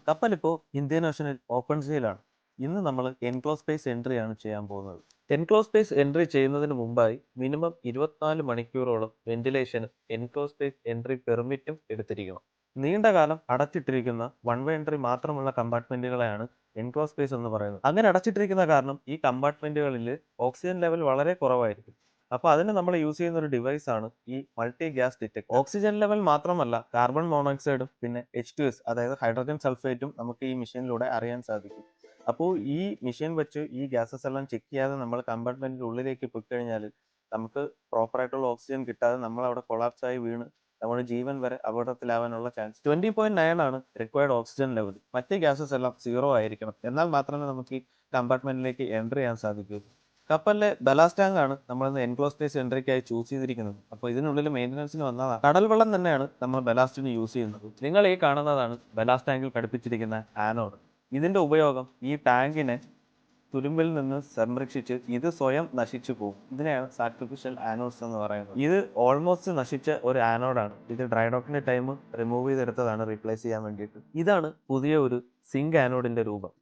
കപ്പലിപ്പോൾ Indian ഓഷനിൽ open സീലാണ്. ഇന്ന് നമ്മൾ enclose space entry ആണ് ചെയ്യാൻ പോകുന്നത്. എൻക്ലോസ് സ്പേസ് എൻട്രി ചെയ്യുന്നതിന് മുമ്പായി മിനിമം 24 മണിക്കൂറോളം വെന്റിലേഷനും എൻക്ലോസ് സ്പേസ് എൻട്രി പെർമിറ്റും എടുത്തിരിക്കണം. നീണ്ട കാലം അടച്ചിട്ടിരിക്കുന്ന വൺ വേ എൻട്രി മാത്രമുള്ള കമ്പാർട്ട്മെന്റുകളെയാണ് എൻക്ലോസ് സ്പേസ് എന്ന് പറയുന്നത്. അങ്ങനെ അടച്ചിട്ടിരിക്കുന്ന കാരണം ഈ കമ്പാർട്ട്മെന്റുകളിൽ ഓക്സിജൻ ലെവൽ വളരെ കുറവായിരിക്കും. അപ്പോൾ അതിന് നമ്മൾ യൂസ് ചെയ്യുന്ന ഒരു ഡിവൈസ് ആണ് ഈ multi gas detector. Oxygen level മാത്രമല്ല കാർബൺ മോണോക്സൈഡും പിന്നെ H2S അതായത് ഹൈഡ്രജൻ സൾഫേറ്റും നമുക്ക് ഈ മെഷീനിലൂടെ അറിയാൻ സാധിക്കും. അപ്പോൾ ഈ മെഷീൻ വെച്ച് ഈ ഗ്യാസസ് എല്ലാം ചെക്ക് ചെയ്യാതെ നമ്മൾ കമ്പാർട്ട്മെന്റിന്റെ ഉള്ളിലേക്ക് പോയി കഴിഞ്ഞാൽ നമുക്ക് പ്രോപ്പർ ആയിട്ടുള്ള ഓക്സിജൻ കിട്ടാതെ നമ്മൾ അവിടെ കൊളാപ്സ് ആയി വീണ് നമ്മുടെ ജീവൻ വരെ അപകടത്തിലാവാനുള്ള ചാൻസ് 20.9 ആണ് റിക്വയർഡ് ഓക്സിജൻ ലെവൽ. മറ്റ് ഗ്യാസസ് എല്ലാം 0 ആയിരിക്കണം. എന്നാൽ മാത്രമേ നമുക്ക് ഈ കമ്പാർട്ട്മെന്റിലേക്ക് എൻ്റർ ചെയ്യാൻ സാധിക്കൂ. കപ്പലിലെ ബലാസ്റ്റ് ടാങ്ക് ആണ് നമ്മൾ ഇന്ന് എൻക്ലോസ് സ്പേസ് എൻട്രിക്കായി ചൂസ് ചെയ്തിരിക്കുന്നത്. അപ്പോൾ ഇതിനുള്ളിൽ മെയിൻ്റനൻസിന് വന്നതാണ്. കടൽ വെള്ളം തന്നെയാണ് നമ്മൾ ബലാസ്റ്റിന് യൂസ് ചെയ്യുന്നത്. നിങ്ങൾ ഈ കാണുന്നതാണ് ബലാസ്റ്റ് ടാങ്കിൽ ഘടിപ്പിച്ചിരിക്കുന്ന ആനോഡ്. ഇതിന്റെ ഉപയോഗം ഈ ടാങ്കിനെ തുരുമ്പിൽ നിന്ന് സംരക്ഷിച്ച് ഇത് സ്വയം നശിച്ചു പോകും. ഇതിനെയാണ് സാക്രിഫിഷ്യൽ ആനോഡ്സ് എന്ന് പറയുന്നത്. ഇത് ഓൾമോസ്റ്റ് നശിച്ച ഒരു ആനോഡാണ്. ഇത് ഡ്രൈ ഡോക്കിന്റെ ടൈം റിമൂവ് ചെയ്തെടുത്തതാണ് റീപ്ലേസ് ചെയ്യാൻ വേണ്ടിയിട്ട്. ഇതാണ് പുതിയ ഒരു സിങ്ക് ആനോഡിന്റെ രൂപം.